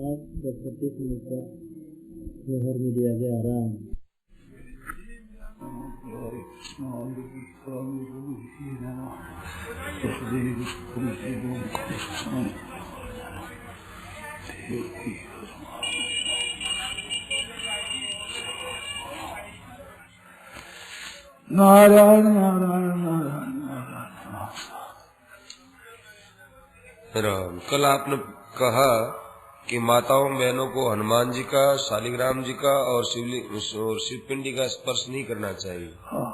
आज 25 मिनट का जोहर में दिया गया आराम। नारायण नारायण नारायण राम। कल आपने कहा कि माताओं बहनों को हनुमान जी का, शालिग्राम जी का और शिवपिंडी का स्पर्श नहीं करना चाहिए। हाँ।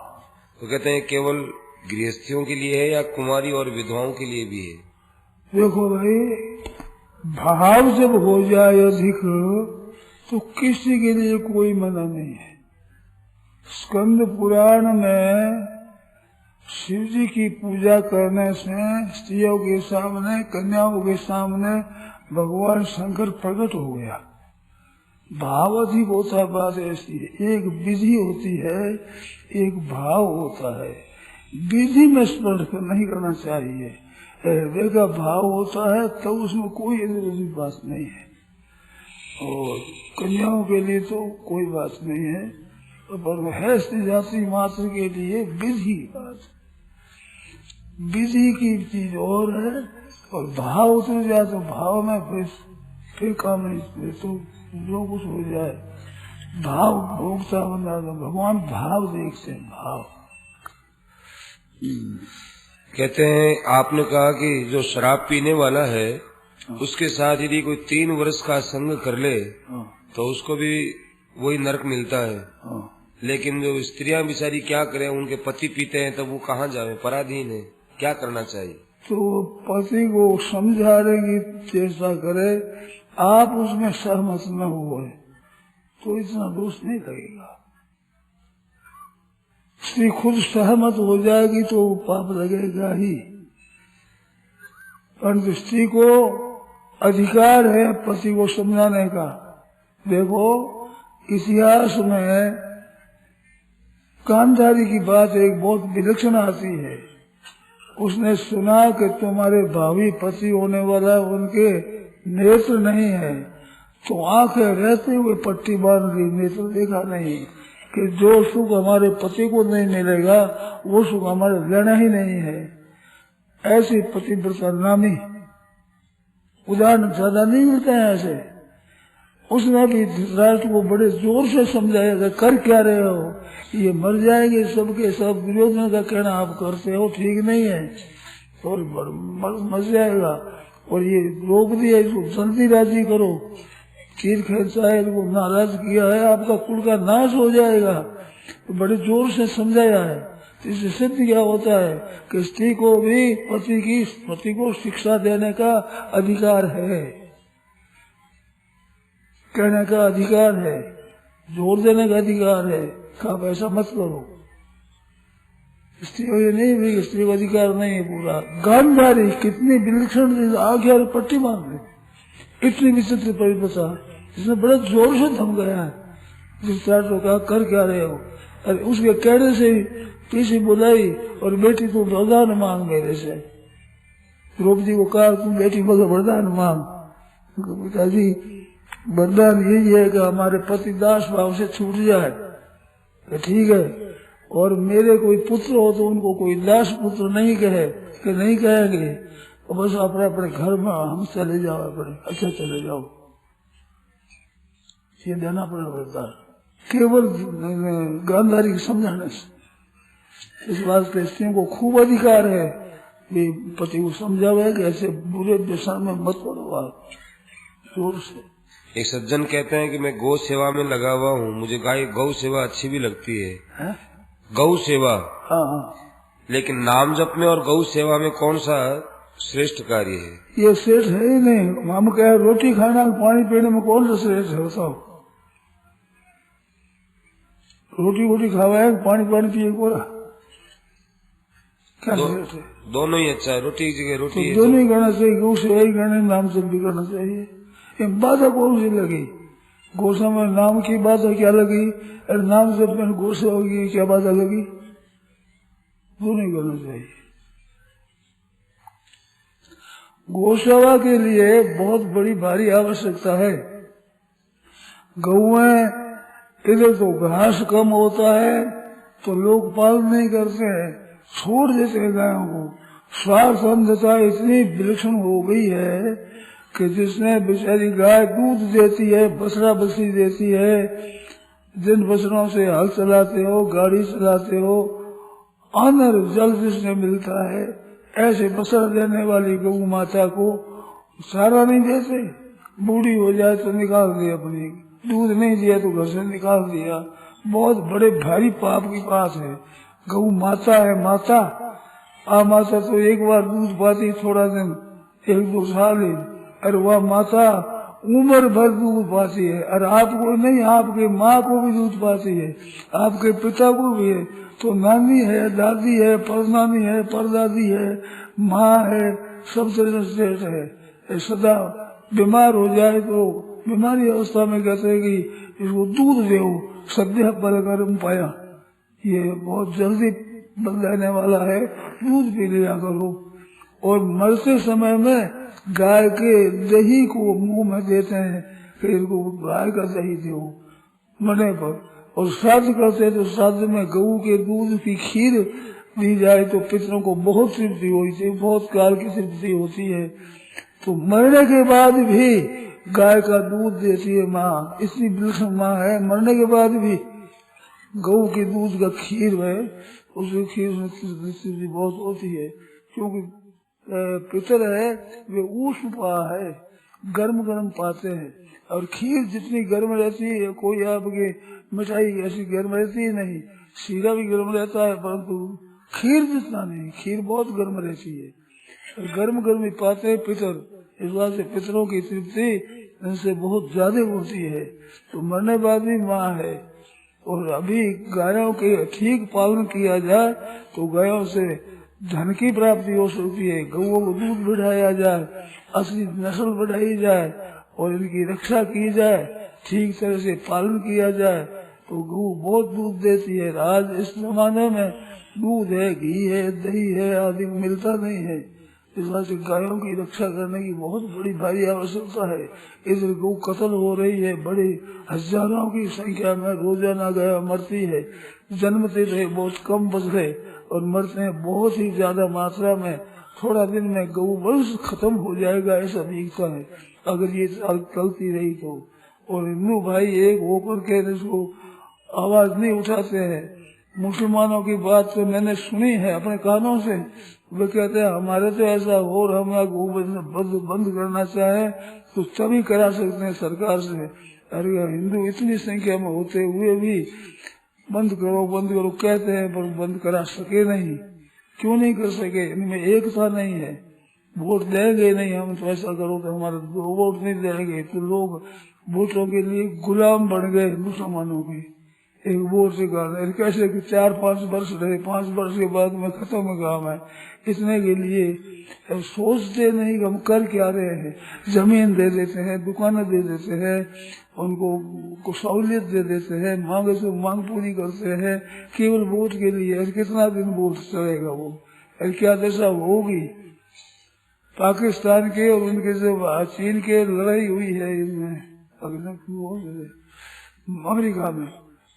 तो कहते हैं केवल गृहस्थियों के लिए है या कुमारी और विधवाओं के लिए भी है? देखो भाई, भाव जब हो जाए अधिक तो किसी के लिए कोई मना नहीं है। स्कंद पुराण में शिव जी की पूजा करने से स्त्रियों के सामने, कन्याओं के सामने भगवान शंकर प्रकट हो गया। भाव अधिक होता है, बात ऐसी है। एक विधि होती है, एक भाव होता है। विधि में स्पर्श नहीं करना चाहिए। हृदय का भाव होता है तो उसमें कोई ऐसी बात नहीं है। और कन्याओं के लिए तो कोई बात नहीं है, पर है स्त्री जाति मात्र के लिए विधि बात। विधि की चीज और है, और भाव उतर जाए तो भाव में फिर काम नहीं, तो जो कुछ हो जाए भाव भोगता बना। तो भगवान भाव देखते हैं, भाव। कहते हैं आपने कहा कि जो शराब पीने वाला है उसके साथ यदि कोई 3 वर्ष का संग कर ले तो उसको भी वही नरक मिलता है। लेकिन जो स्त्रियां बेचारी क्या करें, उनके पति पीते हैं तब वो कहाँ जावे, पराधीन है, क्या करना चाहिए? तो पति को समझा रहेगी, चेष्टा करे, आप उसमें सहमत न हुए तो इतना दोष नहीं लगेगा। स्त्री खुद सहमत हो जाएगी तो पाप लगेगा ही। परंतु स्त्री को अधिकार है पति को समझाने का। देखो, इतिहास में गांधारी की बात एक बहुत विलक्षण आती है। उसने सुना कि तुम्हारे भावी पति होने वाला है, उनके नेत्र नहीं है, तो आंखें रहते हुए पट्टी बांध दी, नेत्र देखा नहीं, कि जो सुख हमारे पति को नहीं मिलेगा वो सुख हमारे लेना ही नहीं है। ऐसी पतिव्रता नामी उदाहरण ज्यादा नहीं मिलते हैं ऐसे। उसने भी धृतराष्ट्र को बड़े जोर से समझाया था, कर क्या रहे हो, ये मर जाएंगे सबके सब। दुर्योधन का कहना आप करते हो ठीक नहीं है, और मर जाएगा, और ये रोक दिया, इसको जल्दी राजी करो। तीर खेलता है, इसको नाराज किया है, आपका कुल का नाश हो जाएगा। तो बड़े जोर से समझाया है। तो इससे सिद्ध क्या होता है कि स्त्री को भी पति को शिक्षा देने का अधिकार है, कहने का अधिकार है, जोर देने का अधिकार है कि आप ऐसा मत करो। स्त्री को ये नहीं भी, स्त्री को अधिकार नहीं है पूरा। गांधारी कितनी विलक्षण आगे और पट्टी मार दी, इतनी विचित्र परिपथा, जिसने बड़े जोर से धमकाया है। जिस तरह तो कहा कर क्या रहे हो, अरे उसके कहने से पीछे बुलाई और बेटी तू वरदान मांग मेरे से। द्रौपदी को कहा तुम बेटी को वरदान मांग। पिताजी वरदान यही है कि हमारे पति दास भाव से छूट जाए, ठीक है, और मेरे कोई पुत्र हो तो उनको कोई दास पुत्र नहीं कहे, कि नहीं कहेंगे, और बस अपने अपने घर में हम चले जाओ, अपने अच्छा चले जाओ। ये देना पड़ेगा वरदान, केवल गांधारी के समझाने से। इस बात पे स्त्रियों को खूब अधिकार है, वे पति को समझावे कि ऐसे बुरे व्यसन में मत पड़ो आप, जोर से। एक सज्जन कहते हैं कि मैं गौ सेवा में लगा हुआ हूँ, मुझे गौ सेवा अच्छी भी लगती है, गौ सेवा। हाँ, लेकिन नाम जप में और गौ सेवा में कौन सा श्रेष्ठ कार्य है? ये श्रेष्ठ है ही नहीं। हम क्या रोटी खाना पानी पीने में कौन सा श्रेष्ठ है बताओ? रोटी खावा पानी पिए बोला क्या श्रेष्ठ है? दोनों ही अच्छा है, रोटी की जगह रोटी तो दोनों ही करना चाहिए, गौ सेवा ही करना, नाम जप भी करना चाहिए। ये बाधा कौन सी लगी? गौ सेवा में नाम की बाधा क्या लगी, और नाम जप में गौ सेवा की क्या बाधा लगी? दोनों ही करना चाहिए। गौसेवा के लिए बहुत बड़ी भारी आवश्यकता है। गौएं इधर तो घास कम होता है तो लोग पालन नहीं करते हैं, छोड़ देते हैं गायों को। स्वार्थ अंधता इतनी विलक्षण हो गई है कि जिसने बेचारी गाय दूध देती है, बछड़ा बछड़ी देती है, जिन बछड़ों से हल चलाते हो, गाड़ी चलाते हो, अन्न जल जिसने मिलता है, ऐसे बछड़ा देने वाली गौ माता को चारा नहीं देते। बूढ़ी हो जाए तो निकाल दिया, अपनी दूध नहीं दिया तो घर से निकाल दिया। बहुत बड़े भारी पाप की बात है। गौ माता है, माता माता तो एक बार दूध पाती थोड़ा दिन, 1-2 साल ही, और वह माता उम्र भर दूध पाती है। और आपको नहीं, आपके माँ को भी दूध पाती है, आपके पिता को भी है। तो नानी है, दादी है, परनानी है, परदादी है, माँ है, सब तरह से है। सदा बीमार हो जाए तो बीमारी अवस्था में कहते हैं कि इसको दूध दो, सद्य पर कर्म पाया, ये बहुत जल्दी बदलाने वाला है, दूध पी लिया करो। और मरते समय में गाय के दही को मुंह में देते हैं कि इनको गाय का दही दो मरने पर। और श्राद्ध करते तो श्राद्ध में गऊ के दूध की खीर दी जाए तो पितरों को बहुत तृप्ति होती है, बहुत काल की तृप्ति होती है। तो मरने के बाद भी गाय का दूध देती है माँ, इतनी विलक्षण माँ है। मरने के बाद भी गऊ के दूध का खीर है, उसकी खीर में तृप्ति बहुत होती है, क्योंकि पितर है वे ऊष्म पा है, गर्म गर्म पाते हैं। और खीर जितनी गर्म रहती है, कोई आपके मिठाई ऐसी गर्म रहती है नहीं, सीरा भी गर्म रहता है, परंतु खीर जितना नहीं, खीर बहुत गर्म रहती है, और गर्म गर्म ही पाते हैं पितर। इस बात से पितरों की तृप्ति इनसे बहुत ज्यादा होती है। तो मरने बाद भी माँ है। और अभी गायों के ठीक पालन किया जाए तो गायों से धन की प्राप्ति हो सकती है। गौओं को दूध बढ़ाया जाए, असली नस्ल बढ़ाई जाए और इनकी रक्षा की जाए, ठीक तरह से पालन किया जाए तो गौ बहुत दूध देती है। आज इस जमाने में दूध है, घी है, दही है आदि मिलता नहीं है। इस वजह से गायों की रक्षा करने की बहुत बड़ी भारी आवश्यकता है। इधर गौ कत्ल हो रही है, बड़ी हजारों की संख्या में रोजाना गाय मरती है। जन्मते रहे बहुत कम बछड़े और मरते हैं बहुत ही ज्यादा मात्रा में। थोड़ा दिन में गौ वंश खत्म हो जाएगा ऐसा दिखता है अगर ये चलती रही तो। और हिंदू भाई एक होकर के इसको आवाज नहीं उठाते हैं। मुसलमानों की बात तो मैंने सुनी है अपने कानों से, वे कहते हैं हमारे तो ऐसा हो, हम गौ बंद करना चाहे तो तभी करा सकते हैं सरकार से। अरे हिंदू इतनी संख्या में होते हुए भी बंद करो कहते हैं, पर बंद करा सके नहीं। क्यों नहीं कर सके? इनमें एकता नहीं है। वोट देंगे नहीं हम तो ऐसा करो तो हमारे वोट नहीं देंगे, तो लोग वोटों के लिए गुलाम बन गए मुसलमानों के। एक वोट से कारण कैसे कि 4-5 वर्ष रहे, 5 वर्ष के बाद में खत्म काम है। इतने के लिए सोचते नहीं कि हम कर क्या रहे हैं। जमीन दे देते हैं, दुकानें दे देते हैं, उनको सहूलियत दे देते हैं, मांगे से मांग पूरी करते हैं केवल वोट के लिए। कितना दिन वोट चलेगा वो? क्या दशा होगी? पाकिस्तान के और उनके जो चीन के लड़ाई हुई है इनमें अमेरिका में,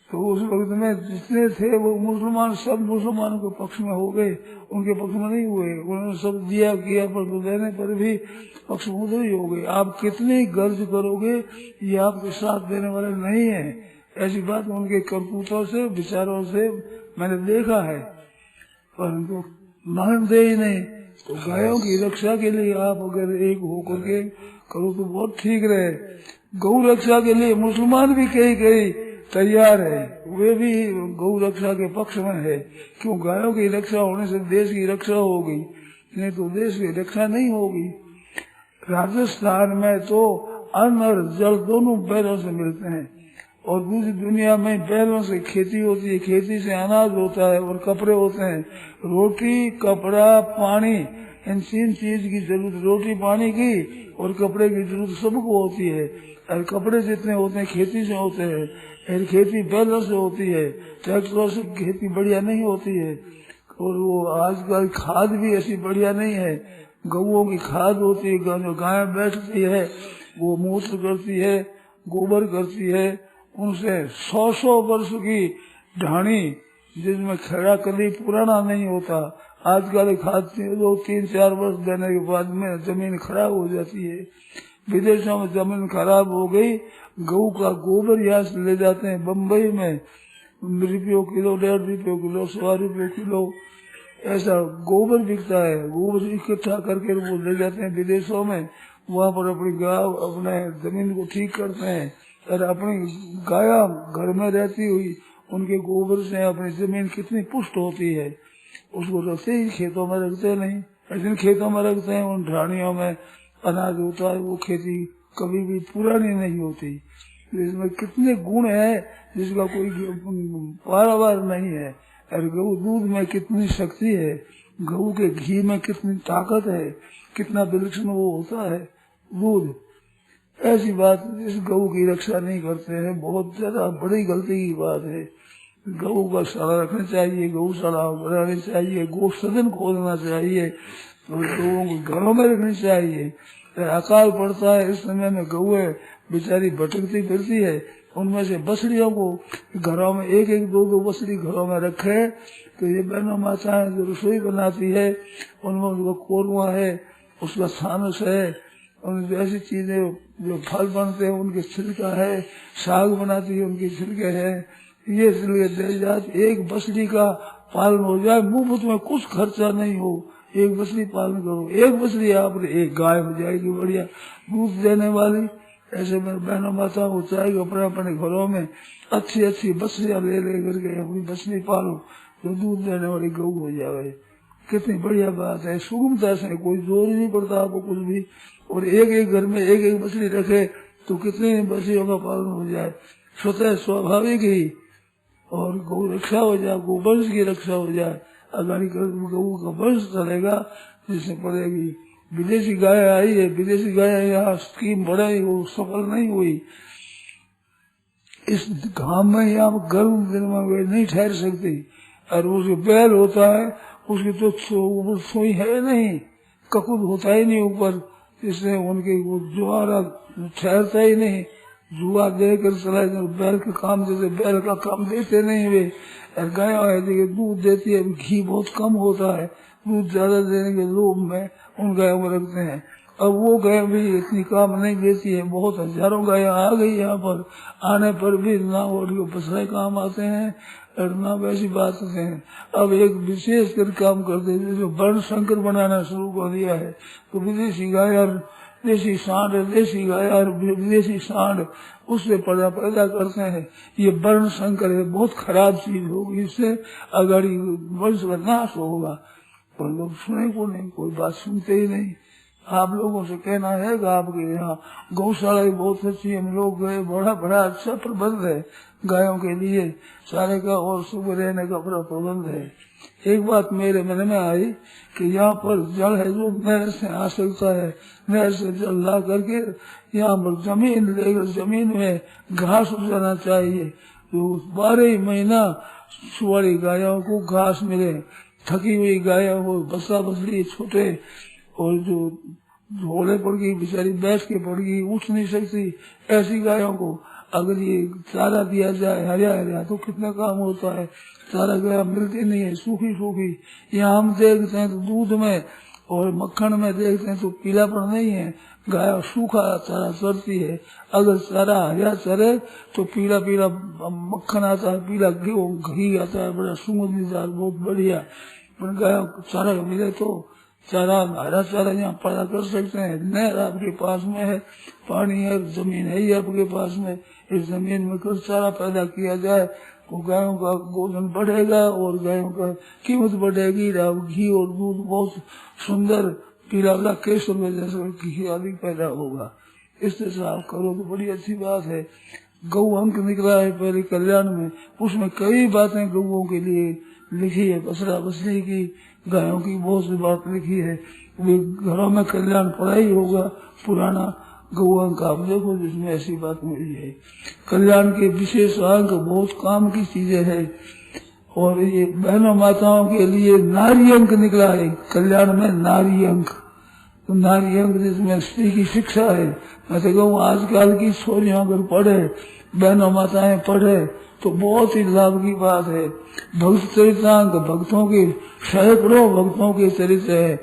तो उस वक्त में जितने थे वो मुसलमान सब मुसलमानों के पक्ष में हो गए, उनके पक्ष में नहीं हुए। उन्होंने सब दिया किया पर देने पर भी पक्ष में उधर ही हो गए। आप कितनी गर्ज करोगे ये आपके साथ देने वाले नहीं है। ऐसी बात उनके करतूतों से विचारों से मैंने देखा है, परंतु मानते ही नहीं। तो गायों की रक्षा के लिए आप अगर एक होकर के करो तो बहुत ठीक रहे। गौ रक्षा के लिए मुसलमान भी कई तैयार है, वे भी गौ रक्षा के पक्ष में है। क्यों? गायों की रक्षा होने से देश की रक्षा होगी, नहीं तो देश की रक्षा नहीं होगी। राजस्थान में तो अन्न और जल दोनों बैलों से मिलते हैं और दूसरी दुनिया में बैलों से खेती होती है, खेती से अनाज होता है और कपड़े होते हैं। रोटी, कपड़ा, पानी, इन 3 चीज की जरूरत, रोटी पानी की और कपड़े की जरूरत सबको होती है। और कपड़े जितने होते हैं खेती से होते हैं, और खेती बैलों से होती है। ट्रैक्टरों से खेती बढ़िया नहीं होती है। और वो आजकल खाद भी ऐसी बढ़िया नहीं है, गऊओं की खाद होती है, जो गाय बैठती है वो मूत्र करती है, गोबर करती है, उनसे 100 वर्ष की ढाणी जिसमें खेड़ा कभी पुराना नहीं होता। आजकल खाद 2-3-4 वर्ष देने के बाद में जमीन खराब हो जाती है। विदेशों में जमीन खराब हो गई, गऊ का गोबर यहाँ से ले जाते हैं बम्बई में, ₹1 किलो, ₹1.5 किलो, ₹1.25 किलो ऐसा गोबर बिकता है। गोबर इकट्ठा करके वो ले जाते हैं विदेशों में, वहाँ पर अपनी गाय अपने जमीन को ठीक करते हैं। और अपनी गाय घर में रहती हुई उनके गोबर से अपनी जमीन कितनी पुष्ट होती है, उसको रखते ही खेतों में रखते नहीं, ऐसे खेतों में रखते हैं। उन ढाणियों में अनाज होता है, वो खेती कभी भी पुरानी नहीं होती। इसमें कितने गुण है जिसका कोई पारावार नहीं है। और गऊ दूध में कितनी शक्ति है, गऊ के घी में कितनी ताकत है, कितना विलक्षण वो होता है दूध। ऐसी बात इस गऊ की रक्षा नहीं करते हैं, बहुत ज्यादा बड़ी गलती की बात है। गऊ का शाला रखना चाहिए, गौशाला बनानी चाहिए, गौ सदन खोलना चाहिए, तो गऊ को घरों में रखनी चाहिए। अकाल पड़ता है इस समय में गऊ बेचारी भटकती फिरती है, उनमें से बछड़ियों को घरों में 1-1, 2-2 बछड़ी घरों में रखे, तो ये बहनों माताएं जो रसोई बनाती है उनमें उनका कोरवा है, उसका छानस है, उन ऐसी चीजें जो फल बनते हैं उनके छिलका है, साग बनाती है उनके छिलके है, ये छिलके दे जाते। एक बछड़ी का पालन हो जाए, मुफ्त में कुछ खर्चा नहीं हो, एक बछड़ी पालन करो, एक बछड़ी आप एक गाय हो जाएगी बढ़िया दूध देने वाली। ऐसे में बहनों माता को चाहिए अपने अपने घरों में अच्छी बछड़ियां ले करके अपनी बछड़ी पालो, जो दूध देने वाली गऊ हो जाए। कितनी बढ़िया बात है, सुगमता से, कोई जोर नहीं पड़ता आपको कुछ भी। और एक घर में 1-1 बछड़ी रखे तो कितनी बछड़ियों का पालन हो जाए, स्वतः स्वाभाविक ही। और गौ रक्षा हो जाए, गोवंश की रक्षा हो जाए, अगाड़ी गऊ का वंश चलेगा, जिससे पड़ेगी। विदेशी गाय आई है, विदेशी गाय यहाँ स्कीम बढ़ाई, वो सफल नहीं हुई। इस घाम में यहाँ गर्म दिन में नहीं ठहर सकती, और उसके बैल होता है उसकी तो सोई है नहीं, ककुद होता ही नहीं ऊपर, इसलिए उनके वो जुआरा ठहरता ही नहीं। जुआ देकर चला बैल का काम, जैसे बैल का काम देते नहीं वे। गाय है दूध देती है, घी बहुत कम होता है, दूध ज्यादा देने के लोभ में उन गायों को रखते हैं। अब वो गाय भी इतनी काम नहीं देती है, बहुत हजारों गाय आ गई यहाँ पर, आने पर भी ना वो बछड़े काम आते हैं और ना वैसी बात हैं। अब एक विशेष कर काम करते हैं, जो वर्ण संकर बनाना शुरू कर दिया है, तो विदेशी गाय और देसी सांड, देशी गाय और विदेशी सांड उससे पैदा करते हैं। ये वर्ण संकर है, बहुत खराब चीज होगी, इससे अगाड़ी वंश का नाश होगा। पर लोग सुने को नहीं, कोई बात सुनते ही नहीं। आप लोगों से कहना है कि आपके यहाँ गौशाला बहुत अच्छी, हम लोग गए, बड़ा अच्छा प्रबंध है गायों के लिए सारे का, और सुबह रहने का बड़ा प्रबंध है। एक बात मेरे मन में आई कि यहाँ पर जल है जो नहर से आ सकता है, नहर से जल ला करके यहाँ पर जमीन लेकर जमीन में घास उगाना चाहिए, तो 12 महीना सुवारी गायों को घास मिले। थकी हुई गायों को, बच्चा बछड़ी छोटे और जो झोले पड़ गई, बेचारी बैठ के पड़ गई, उठ नहीं सकती, ऐसी गायों को अगर ये चारा दिया जाए हरिया तो कितना काम होता है। चारा गाय मिलती नहीं है, सूखी। यहाँ हम देखते हैं तो दूध में और मक्खन में देखते हैं तो पीलापन नहीं है, गाय सूखा चारा चरती है। अगर चारा हरिया चरे तो पीला मक्खन आता है, पीला घी आता है, बड़ा सुगंधीदार, बहुत बढ़िया। पर गाय चारा मिले तो चारा, हरा चारा यहाँ पैदा कर सकते हैं। नहर आपके पास में है, पानी है, जमीन है ही आपके पास में, इस जमीन में कुछ चारा पैदा किया जाए तो गायों का गोधन बढ़ेगा और गायों का कीमत बढ़ेगी। घी और दूध बहुत सुंदर पीला केसर में जैसा घी आदि पैदा होगा। इस तरह से आप करो तो बड़ी अच्छी बात है। गौ अंक निकला है पहले कल्याण में, उसमें कई बातें गौओं के लिए लिखी है, बछड़ा बछड़ी की, गायों की बहुत सी बात लिखी है। वे घरों में कल्याण पड़ा ही होगा पुराना गौ अंक आप देखो, जिसमें ऐसी बात मिली है। कल्याण के विशेष अंक बहुत काम की चीजें है। और ये बहनों माताओं के लिए नारी अंक निकला है कल्याण में, नारी अंक। तो नारी अंग जिसमें स्त्री की शिक्षा है। मैं तो कहूँ आजकल की छोरियां अगर पढ़े, बहनों माताएं पढ़े तो बहुत ही लाभ की बात है। भक्त चरित्रांक, भक्तों के सैकड़ों भक्तों के चरित्र है।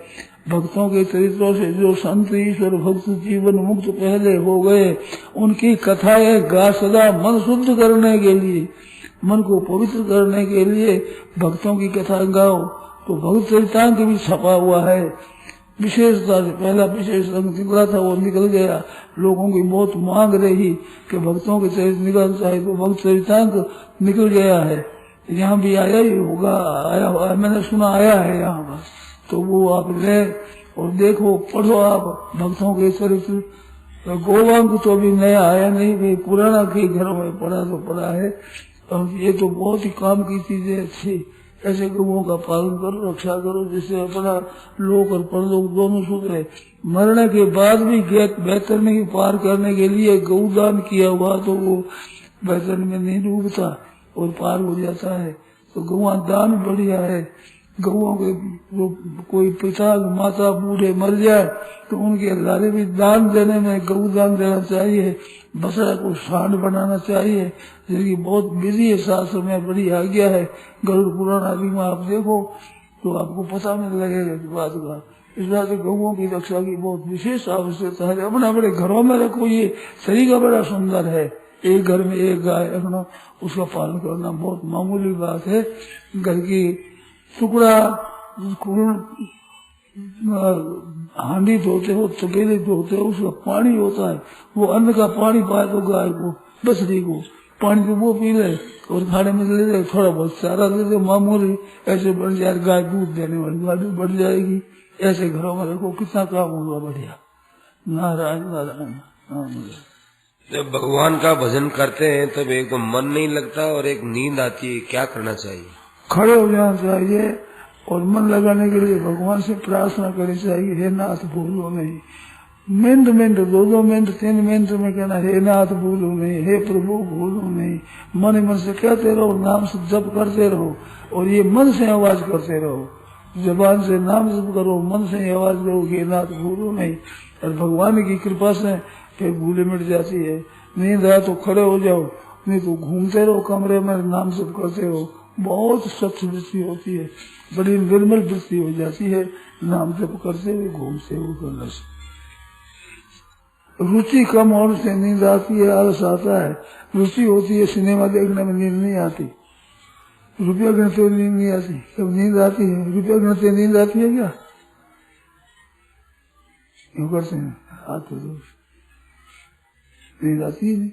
भक्तों के चरित्रों से जो संत ईश्वर भक्त जीवन मुक्त पहले हो गए, उनकी कथाएं गा सदा मन शुद्ध करने के लिए, मन को पवित्र करने के लिए भक्तों की कथा गाओ। तो भक्त चरित्रांक भी छपा हुआ है। विशेषता से पहला विशेष अंक निकला था, वो निकल गया। लोगों की बहुत मांग रही कि भक्तों के चरित्र निकल चाहे, तो भक्त चरित्रांक निकल गया है। यहाँ भी आया ही होगा, आया मैंने सुना आया है यहाँ पर। तो वो आप ले और देखो, पढ़ो आप भक्तों के चरित्र। गोवांक तो अभी नया आया नहीं भाई, पुराना के घरों में पढ़ा तो पढ़ा है। और ये तो बहुत ही काम की चीजें अच्छी। ऐसे गौओं का पालन करो, रक्षा करो, जिससे अपना लोक और परलोक दोनों सुधरे। मरने के बाद भी बेहतर नहीं पार करने के लिए गौदान किया हुआ तो वो बेहतर में नहीं डूबता और पार हो जाता है। तो गौआ दान बढ़िया है। गौओं के जो कोई पिता माता बूढ़े मर जाए तो उनके लारे भी दान देने में गौदान देना चाहिए। बछड़ा को सांड बनाना चाहिए, जिनकी बहुत विधि है, शास्त्र में बड़ी आज्ञा है। गरुड़ पुराण आदि में आप देखो तो आपको पता मिल लगेगा इस बात का। इस बात से गौओं की रक्षा की बहुत विशेष आवश्यकता है। अपने अपने घरों में रखो, ये तरीका बड़ा सुंदर है। एक घर में एक गाय रखना, उसका पालन करना बहुत मामूली बात है। घर की टुकड़ा हांडी धोते हो, तपेले धोते हो, उसका पानी होता है, वो अन्न का पानी पाए तो गाय को, बछड़ी को पानी तो वो पी ले और खाने में ले ले, थोड़ा बहुत चारा दे दे मामूली, ऐसे बढ़ जाए गाय दूध देने वाली गाय भी बढ़ जाएगी। ऐसे घरों में रखो, कितना काम होगा बढ़िया। नारायण नारायण नारायण। जब भगवान का भजन करते हैं तब एक तो मन नहीं लगता और एक नींद आती है, क्या करना चाहिए? खड़े हो जाना चाहिए और मन लगाने के लिए भगवान से प्रार्थना करनी चाहिए। हे नाथ भूलो नहीं, मिनट मिनट 2-2 मिनट 3 मिनट में कहना हे नाथ भूलो नहीं, हे प्रभु भूलो नहीं। मन मन से कहते रहो, नाम से जप करते रहो और ये मन से आवाज करते रहो। जबान से नाम जप करो, मन से आवाज करो हे नाथ भूलो नहीं। और भगवान की कृपा से फिर भूले मिट जाती है। नींद आए तो खड़े हो जाओ, नहीं तो घूमते रहो कमरे में, नाम जप करते रहो। बहुत स्वच्छ वृत्ति होती है, बड़ी निर्मल वृत्ति हो जाती है नाम जप करते हुए, घूमते हुए करने से। रुचि कम होने से नींद आती है, आलस आता है। रुचि होती है सिनेमा देखने में, नींद नहीं आती। रुपया गिनते हुए नींद नहीं आती, जब नींद आती है रुपया गिनते नींद आती है क्या? क्यों करते हैं? आते नींद आती है नहीं।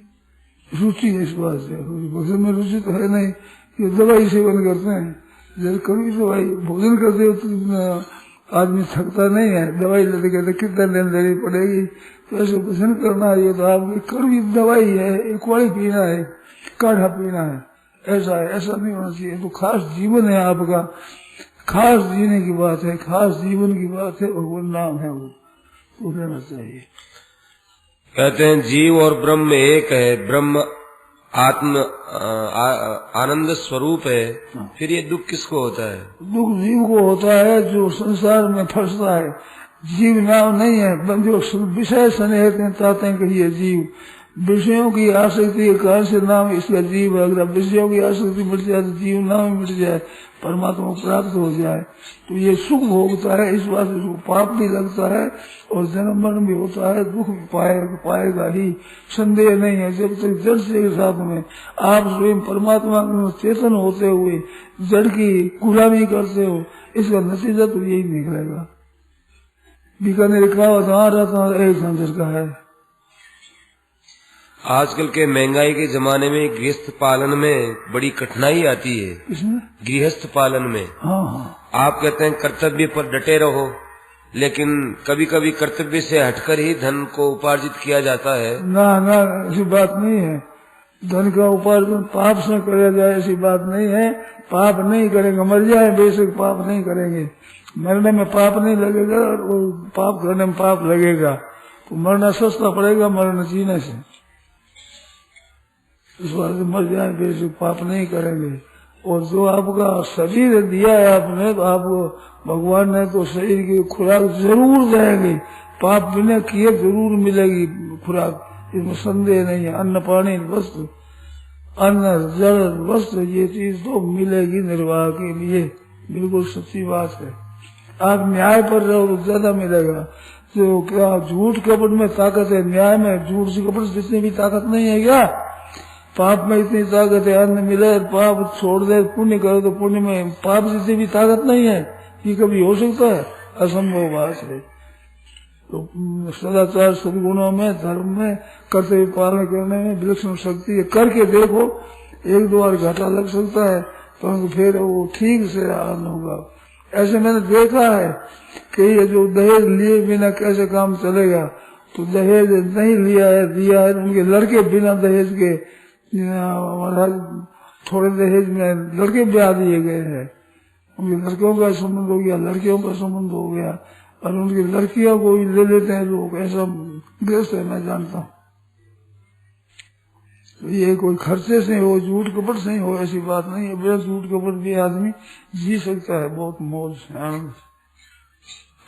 रुचि है इस बात से, भोजन में रुचि तो है नहीं। ये दवाई सेवन करते हैं, जब कभी दवाई भोजन करते हो तो आदमी थकता नहीं है, दवाई लेते कहते कितना लेन देनी पड़ेगी। तो ऐसे भोजन करना है, ये तो आपकी कड़वी दवाई है, एक वाली पीना है, काढ़ा पीना है, ऐसा है। ऐसा नहीं होना चाहिए। तो खास जीवन है आपका, खास जीने की बात है, खास जीवन की बात है, भगवान नाम है, वो रहना चाहिए। कहते हैं जीव और ब्रह्म एक है, ब्रह्म आत्म आनंद स्वरूप है, फिर ये दुख किसको होता है? दुख जीव को होता है जो संसार में फंसता है। जीव नाम नहीं है, जो विषय स्नेह चाहते हैं कि ये जीव, विषयों की आसक्ति के कारण से नाम इसका जीव है। अगर विषयों की आसक्ति मिट जाए तो जीव नाम मिट जाए, परमात्मा प्राप्त हो जाए तो ये सुख भोगता है। इस बात से पाप भी लगता है और जन्म मरण भी होता है, दुख पाएगा ही, संदेह नहीं है। जब तक जड़ के साथ में आप स्वयं परमात्मा में चेतन होते हुए जड़ की गुलामी करते हो, इसका नतीजा तो यही निकलेगा। बीकानेर कहावत रहता एक संदर्भ का है। आजकल के महंगाई के जमाने में गृहस्थ पालन में बड़ी कठिनाई आती है। इसमें गृहस्थ पालन में हाँ। आप कहते हैं कर्तव्य पर डटे रहो, लेकिन कभी कभी कर्तव्य से हटकर ही धन को उपार्जित किया जाता है। ना ऐसी बात नहीं है। धन का उपार्जन पाप से किया जाए ऐसी बात नहीं है। पाप नहीं करेंगे, मर जाए बेशक पाप नहीं करेंगे, मरने में पाप नहीं लगेगा और पाप करने में पाप लगेगा। तो मरना सस्ता पड़ेगा मरना जीने से। इस बात से मर जाए बेशक पाप नहीं करेंगे। और जो आपका शरीर दिया है आपने, तो आपको भगवान ने तो शरीर की खुराक जरूर देंगे, पाप बिना किए जरूर मिलेगी खुराक, इसमें संदेह नहीं है। अन्न पानी वस्त्र, अन्न जल वस्त्र ये चीज तो मिलेगी निर्वाह के लिए, बिल्कुल सच्ची बात है। आप न्याय पर रहो तो ज्यादा मिलेगा। तो क्या झूठ कपट में ताकत है, न्याय में झूठ से कपट जितनी भी ताकत नहीं है क्या? पाप में इतनी ताकत है, अन्न मिले पाप छोड़ दे, पुण्य करे तो पुण्य में पाप जितनी भी ताकत नहीं है। ये कभी हो सकता है? असंभव बात है। तो सदाचार सदगुणों में, धर्म में, कर्तव्य पालन करने में विलक्षण शक्ति है। करके देखो, एक दो बार घाटा लग सकता है परंतु फिर वो ठीक से आनंद होगा। ऐसे मैंने देखा है कि ये जो दहेज लिए बिना कैसे काम चलेगा। तो दहेज नहीं लिया है, दिया है, उनके लड़के बिना दहेज के, थोड़े दहेज में लड़के ब्याह दिए गए हैं। उनके लड़कियों का संबंध हो गया, लड़कियों का संबंध हो गया, और उनकी लड़कियों को भी ले लेते हैं लोग। ऐसा ग्रस्त है, मैं जानता हूँ। तो ये कोई खर्चे से हो, झूठ कपट से हो, ऐसी बात नहीं है। बिना झूठ कपट भी आदमी जी सकता है बहुत मौज से, आनंद से।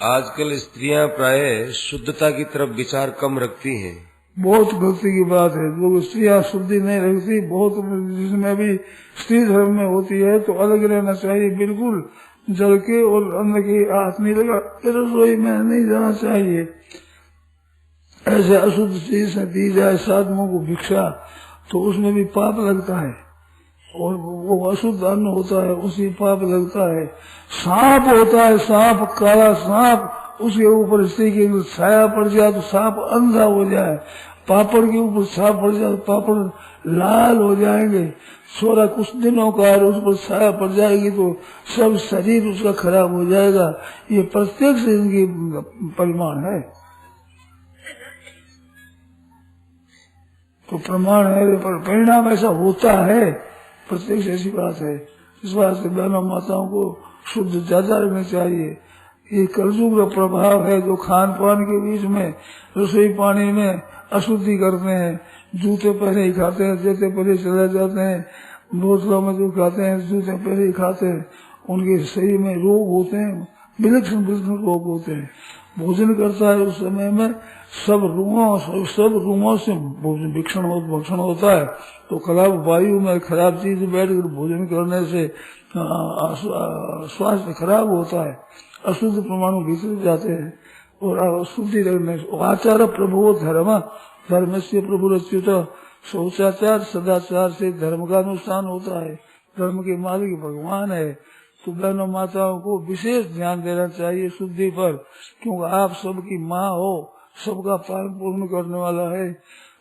आजकल स्त्रियां प्राय शुद्धता की तरफ विचार कम रखती हैं। बहुत गलती की बात है। जो स्त्रियां शुद्धि नहीं रखती, बहुत जिसमें भी स्त्री धर्म में होती है तो अलग रहना चाहिए बिल्कुल। जल के और अन्न के हाथ नहीं लगा, रसोई में नहीं जाना चाहिए। ऐसे अशुद्ध चीज से दी जाए साधुओं को भिक्षा तो उसमें भी पाप लगता है, और वो अशुद्ध अन्न होता है, उसी पाप लगता है। सांप होता है, सांप, काला सांप, उसके ऊपर स्त्री के छाया पड़ जाए तो सांप अंधा हो जाए। पापड़ के ऊपर सांप पड़ जाए तो पापड़ लाल हो जाएंगे। छोरा कुछ दिनों का है, उस पर छाया पड़ जाएगी तो सब शरीर उसका खराब हो जाएगा। ये प्रत्यक्ष इनकी परिमाण है, तो प्रमाण है, पर परिणाम ऐसा होता है, प्रत्यक्ष ऐसी बात है। इस बात से बहनों माताओं को शुद्ध ज्यादा रखना चाहिए। ये कलयुग का प्रभाव है जो खान पान के बीच में, रसोई पानी में अशुद्धि करते हैं। जूते पहले ही खाते हैं, जूते पहले चले जाते हैं, बोतलों में जो खाते हैं जूते पहले ही खाते हैं। उनके शरीर में रोग होते हैं, विलक्षण विलक्षण रोग होते हैं। भोजन करता है उस समय में सब रूमों से भक्षण होता है। तो खराब वायु में खराब चीज बैठ कर भोजन करने से स्वास्थ्य खराब होता है, अशुद्ध परमाणु भीतर जाते हैं। और अशुद्धि रखने से आचार प्रभु धर्म से प्रभु रच्युत, शौचाचार सदाचार से धर्म का अनुष्ठान होता है। धर्म के मालिक भगवान है। तो बहनों माताओं को विशेष ध्यान देना चाहिए शुद्धि पर, क्योंकि आप सबकी माँ हो, सबका पालन पूर्ण करने वाला है।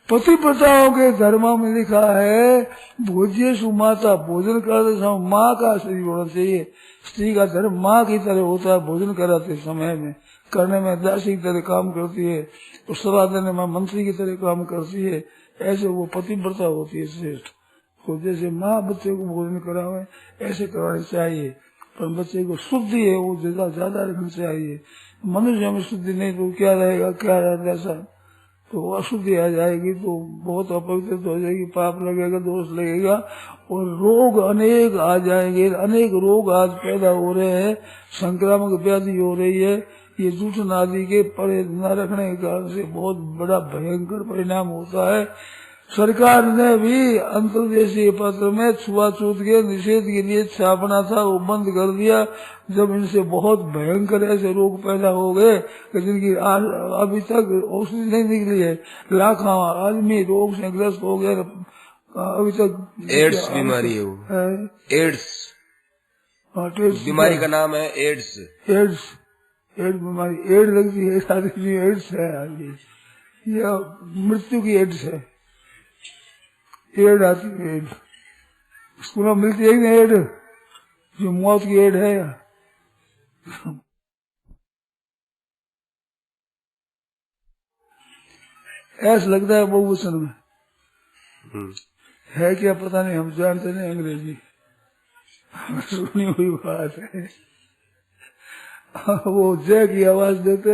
पति प्रथाओं के धर्म में लिखा है भोज्येषु माता, भोजन करते समय माँ का शरीर होना चाहिए। स्त्री का धर्म माँ की तरह होता है, भोजन कराते समय में करने में दासी की तरह काम करती है, और सलाह देने में मंत्री की तरह काम करती है। ऐसे वो पतिव्रता होती है श्रेष्ठ। तो जैसे माँ बच्चे को भोजन करावे ऐसे कराने चाहिए, पर बच्चे को शुद्धि है वो ज्यादा रखनी चाहिए। मनुष्य में शुद्धि नहीं तो क्या रहेगा, क्या रहेगा ऐसा, तो अशुद्धि आ जाएगी तो बहुत अपवित्र हो जाएगी, पाप लगेगा, दोष लगेगा, और रोग अनेक आ जाएंगे। अनेक रोग आज पैदा हो रहे हैं, संक्रामक व्याधि हो रही है। ये जूठन आदि के परे न रखने के कारण से बहुत बड़ा भयंकर परिणाम होता है। सरकार ने भी अंतर्देशीय पत्र में छुआछूत के निषेध के लिए छापना था, वो बंद कर दिया। जब इनसे बहुत भयंकर ऐसे रोग पैदा हो गए जिनकी अभी तक औषधि नहीं निकली है, लाखों आदमी रोग से ग्रस्त हो गए अभी तक। एड्स बीमारी है वो, एड्स बीमारी का नाम है एड्स। एड्स बीमारी, एड्स लगती है, आदमी एड्स है, यह मृत्यु की एड्स है। एड आती है, एड स्कूल में मिलती है ना एड, जो मौत की एड है। ऐसा लगता है बहुवचन में है क्या पता नहीं, हम जानते नहीं अंग्रेजी, सुनी हुई बात है। वो जय की आवाज देते,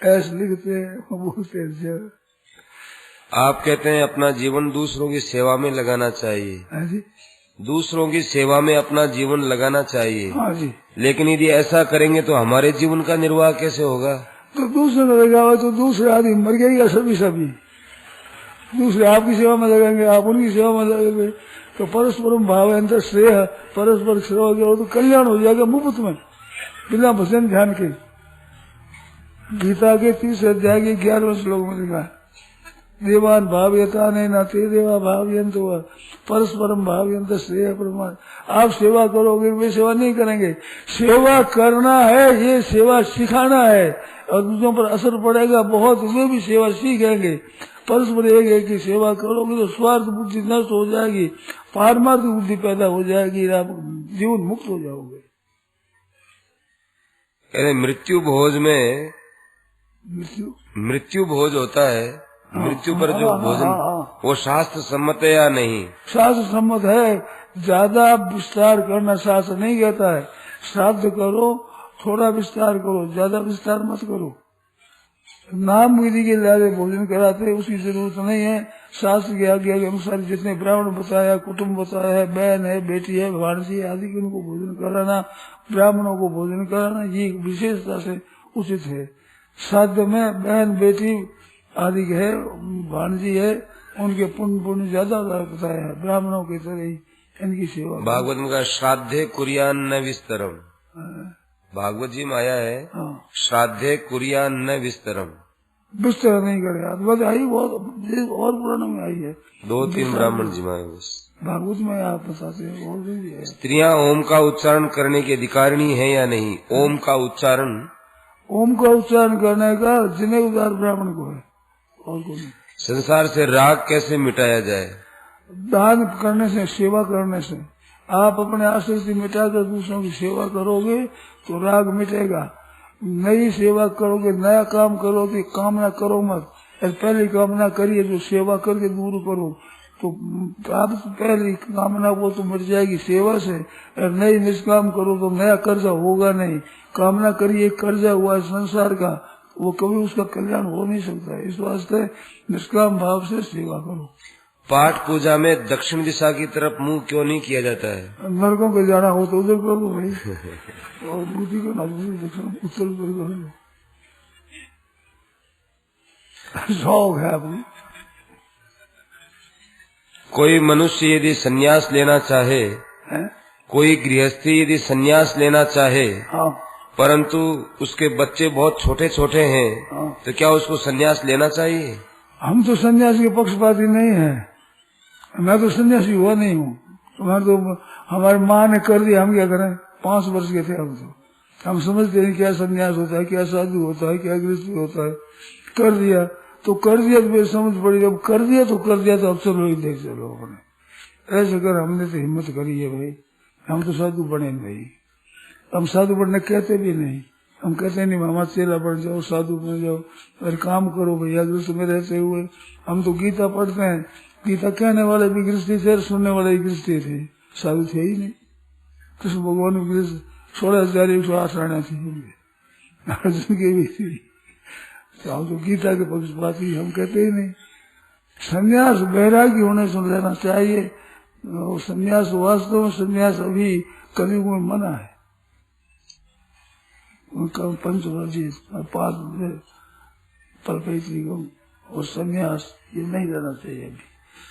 ऐसे लिखते हैं, बोलते जय। आप कहते हैं अपना जीवन दूसरों की सेवा में लगाना चाहिए। हाँ जी, दूसरों की सेवा में अपना जीवन लगाना चाहिए। हाँ जी। लेकिन यदि ऐसा करेंगे तो हमारे जीवन का निर्वाह कैसे होगा? तो दूसरे में लगावे तो दूसरे आदमी मर गएगा सभी सभी। दूसरे आपकी सेवा में लगेंगे, आप उनकी सेवा में लगेंगे, तो परस्परम भाव अंतर श्रेय, परस्पर सेवा करो तो कल्याण हो जाएगा मुफ्त में, बिना भजन ध्यान के। गीता के 30 अध्याय के 11वें श्लोक में लिखा है, देवान भाव्यता नहीं ना ते देवा भाव्यंत हुआ परस्परम भाव्यंत श्रेय प्रमाण। आप सेवा करोगे, वे सेवा नहीं करेंगे। सेवा करना है, ये सेवा सिखाना है, और दूसरों पर असर पड़ेगा बहुत, वे भी सेवा सीखेंगे। परस्पर एक की सेवा करोगे तो स्वार्थ बुद्धि नष्ट हो जाएगी, पारमार्थिक बुद्धि पैदा हो जाएगी, आप जीवन मुक्त हो जाओगे। मृत्यु भोज में मृत्यु भोज होता है, मृत्यु पर जो भोजन वो शास्त्र सम्मत है या नहीं? शास्त्र सम्मत है, ज्यादा विस्तार करना शास्त्र नहीं कहता है। श्राद्ध करो, थोड़ा विस्तार करो, ज्यादा विस्तार मत करो। नाम विधि के लारे भोजन कराते उसकी जरूरत नहीं है। शास्त्र की आज्ञा के अनुसार जितने ब्राह्मण बताया, कुटुम्ब बताया है, बहन है, बेटी है, भाणसी आदि के उनको भोजन कराना, ब्राह्मणों को भोजन कराना, ये विशेषता से उचित है। श्राद्ध में बहन बेटी आदि है, भाणजी है, उनके पुण्य ज्यादा बताया है, ब्राह्मणों की तरह ही इनकी सेवा। भागवत में कहा श्राद्धे कुरियान न विस्तरम, भागवत जी में आया है श्राद्धे कुरियान न विस्तरम, विस्तार नहीं करेगा। बताइए बहुत और पुराणों में आई है, 2-3 ब्राह्मण जी में बस। भागवत में आप बताते हैं और भी है। स्त्रियां ओम का उच्चारण करने की अधिकारिणी है या नहीं? ओम का उच्चारण, ओम का उच्चारण करने का जिम्मेदार ब्राह्मण को है और को नहीं। संसार से राग कैसे मिटाया जाए? दान करने से, सेवा करने से। आप अपने आसक्ति मिटाकर दूसरों की सेवा करोगे तो राग मिटेगा। नई सेवा करोगे, नया काम करोगे, कामना करो मत। पहली कामना करिए जो सेवा करके दूर करो, तो आप पहली कामना वो तो मिट जाएगी सेवा से। और नई निष्काम करो तो नया कर्जा होगा नहीं। कामना करिए, कर्जा हुआ संसार का, वो कभी उसका कल्याण हो नहीं सकता। इस वास्ते निष्काम भाव से सेवा करो। पाठ पूजा में दक्षिण दिशा की तरफ मुंह क्यों नहीं किया जाता है? नरकों पे जाना हो तो उधर करो भाई, और बुद्धि को ना दक्षिण उत्तर करो, शौक है अपनी। कोई मनुष्य यदि संन्यास लेना चाहे, कोई गृहस्थी यदि संन्यास लेना चाहे, परंतु उसके बच्चे बहुत छोटे छोटे हैं, तो क्या उसको संन्यास लेना चाहिए? हम तो सन्यास के पक्षपाती नहीं है, मैं तो सन्यासी हुआ नहीं हूँ। तो हमारी माँ ने कर दिया, हम क्या करें? 5 वर्ष के थे हम तो, हम समझते नहीं क्या सन्यास होता है, क्या साधु होता है, क्या गृहस्थी होता है। कर दिया तो फिर समझ पड़ी, जब कर दिया तो अब चलो ही देख चलो अपने। ऐसे कर हमने तो हिम्मत करी है भाई, हम तो साधु बने भाई। हम साधु बनने कहते भी नहीं, हम कहते नहीं हमारा चेला बन जाओ, साधु बन जाओ, अरे काम करो भैया गृहस्थ में रहते हुए। हम तो गीता पढ़ते हैं, गीता कहने वाले भी गृहस्थी थे, सुनने वाले भी गृहस्थी थे, साधु थे ही नहीं। कृष्ण भगवान की गृहस्थ 16,108 राणा थी, अर्जुन की भी थी। तो हम तो गीता के पक्षपाती, हम कहते ही नहीं। संन्यास बैरागी होने से लेना चाहिए। संन्यास वास्तव में संन्यास अभी कलयुग में मना है। उनका पंचवर्षीय परपैतृकम और संन्यास ये नहीं लेना चाहिए। अभी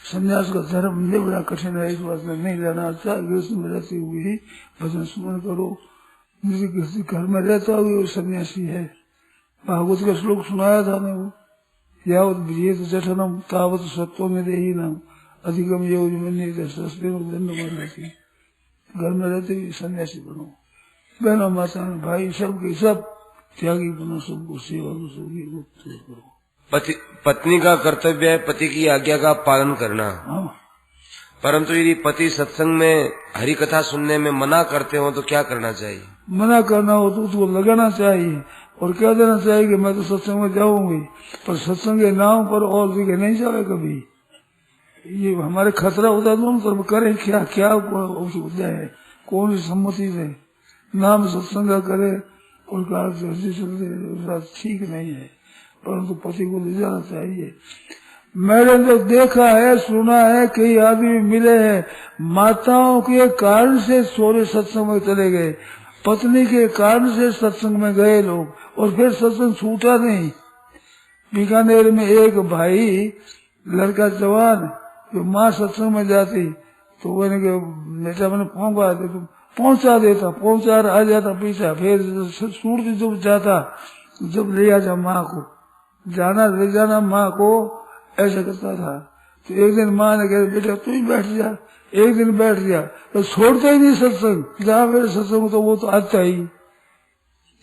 संन्यास का धर्म नहीं बड़ा कठिन है, इस बात में नहीं लेना अच्छा। गृहस्थ में रहते हुए ही भजन स्मरण करो। घर में रहता हुए सन्यासी है। भागवत का श्लोक सुनाया था ने, वो यावत विजेत जठनम तावत सत्व में देही नाम अधिकम ये सस्ते में दंड मार लेती। घर में रहते हुए सन्यासी बनो। बहनों माता भाई सबके सब त्यागी बनो, सबको सेवा करो। पत्नी का कर्तव्य है पति की आज्ञा का पालन करना। परंतु यदि पति सत्संग में हरि कथा सुनने में मना करते हो तो क्या करना चाहिए? मना करना हो तो उसको लगाना चाहिए और कह देना चाहिए कि मैं तो सत्संग में जाऊंगी, पर सत्संग के नाम पर और जगह नहीं जावे कभी। ये हमारे खतरा होता है दोनों तरफ। करें क्या क्या है, कौन सी सम्मति से नाम सत्संग करे और ठीक नहीं है, परंतु पति को ले जाना चाहिए। मैंने तो देखा है, सुना है, कई आदमी मिले हैं माताओं के कारण से सोरे सत्संग में चले गए पत्नी के कारण से सत्संग में गए लोग और फिर सत्संग छूटा नहीं। बीकानेर में एक भाई लड़का जवान जो माँ सत्संग में जाती तो वो बेटा मैंने पहुंचा देता, पहुंचा आ जाता पीछा, फिर सूट जब जाता जब ले जा माँ को जाना ले जाना माँ को ऐसा करता था। तो एक दिन माँ ने कहा बेटा तू ही बैठ जा, एक दिन बैठ गया तो छोड़ता ही नहीं सत्संग, जहाँ मेरे सत्संग तो वो तो आता ही।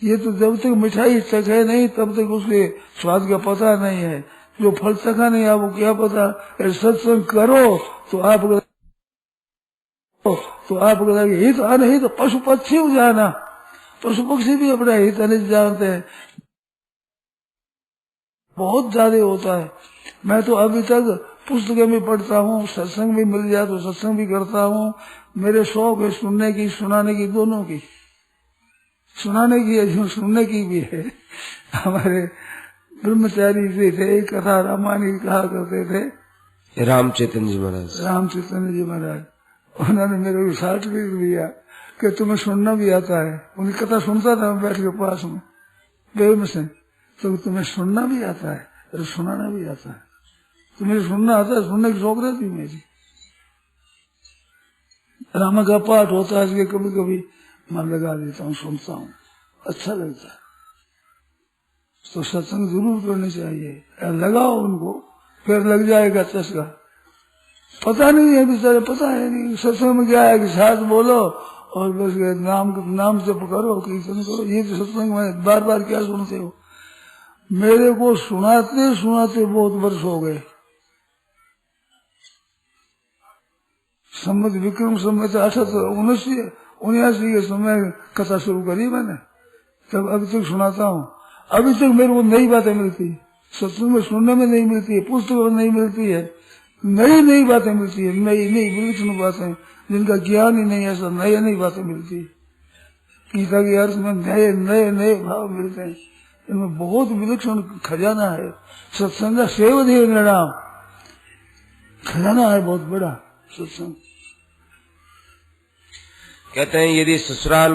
ये तो जब तक मिठाई चखे नहीं तब तक उसके स्वाद का पता नहीं है, जो फल चखा नहीं आपको क्या पता। सत्संग करो तो आप हित अनहित पशु पक्षी हो जाना, पशु पक्षी भी अपना हित अनित जानते हैं, बहुत ज्यादा होता है। मैं तो अभी तक पुस्तकें भी पढ़ता हूँ, सत्संग भी मिल जाए तो सत्संग भी करता हूँ। मेरे शौक है सुनने की सुनाने की, दोनों की, सुनाने की है सुनने की भी है। हमारे ब्रह्मचारी जी थे, कथा रामायण की कहा करते थे, राम चैतन्य जी महाराज, राम चैतन्य जी महाराज। उन्होंने मेरे को सर्टिफिकेट दिया कि तुम्हें सुनना भी आता है। उनकी कथा सुनता था मैं बैठ के पास में बेम से, तो तुम्हें सुनना भी आता है और सुनाना भी आता है। तुम्हें सुनना आता है, सुनने की शौक रहती मेरी। रामा का पाठ होता है इसके कभी कभी मन लगा देता हूँ, सुनता हूँ, अच्छा लगता है। तो सत्संग जरूर करनी चाहिए, लगाओ उनको, फिर लग जाएगा चस्का। पता नहीं है बेचारे, पता है नहीं सत्संग में क्या है कि साथ बोलो और बस नाम जप करो, कीर्तन करो। ये तो सत्संग में बार बार क्या सुनते हो। मेरे को सुनाते सुनाते बहुत वर्ष हो गए। संमत विक्रम संमत 1879 के समय कथा शुरू करी मैंने, तब अभी तक सुनाता हूँ। अभी तक मेरे को नई बातें मिलती है, सत्संग में सुनने में नहीं मिलती है, पुस्तकों में नहीं मिलती है, नई बातें मिलती है, नई विलक्षण बातें जिनका ज्ञान ही नहीं है, सब नई बातें मिलती है। गीता के अर्थ में नए भाव मिलते हैं, इनमें बहुत विलक्षण खजाना है। सत्संग सेवधेय निर्णाम खजाना है बहुत बड़ा सत्संग। कहते हैं यदि ससुराल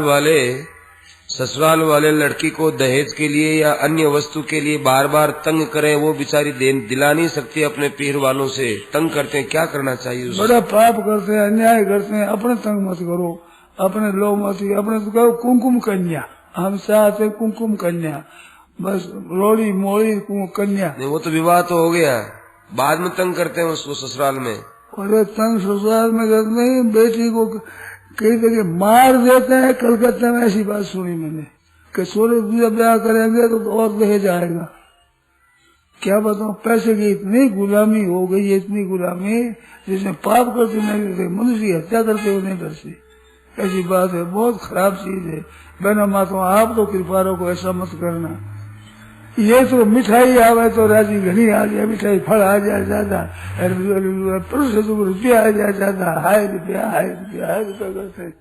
वाले लड़की को दहेज के लिए या अन्य वस्तु के लिए बार बार तंग करें, वो बेचारी दिला नहीं सकती, अपने पीर वालों से तंग करते हैं, क्या करना चाहिए उसे? बड़ा पाप करते हैं, अन्याय करते हैं। अपने तंग मत करो, अपने लो मत, अपने तो कहो कुमकुम कन्या, हम चाहते कुमकुम कन्या, बस रोड़ी मोड़ी कन्या। नहीं वो तो विवाह तो हो गया, बाद में तंग करते हैं उसको ससुराल में। अरे तंग ससुराल में करते नहीं, बेटी को कई जगह मार देते हैं। कलकत्ता में ऐसी बात सुनी मैंने कि सोरे ब्याह करेंगे तो और दहेज आएगा। क्या बताऊं, पैसे की इतनी गुलामी हो गई है, इतनी गुलामी जिसमें पाप करते नहीं करते, मनुष्य हत्या करते हुए नहीं करते। ऐसी बात है, बहुत खराब चीज है। बहना माता आप तो कृपा रखो, ऐसा मत करना। ये तो मिठाई आवे तो राजी घनी आ जाए, मिठाई फल आ जाए ज्यादा, रुपया आ जाए ज्यादा, हाय रुपया करते।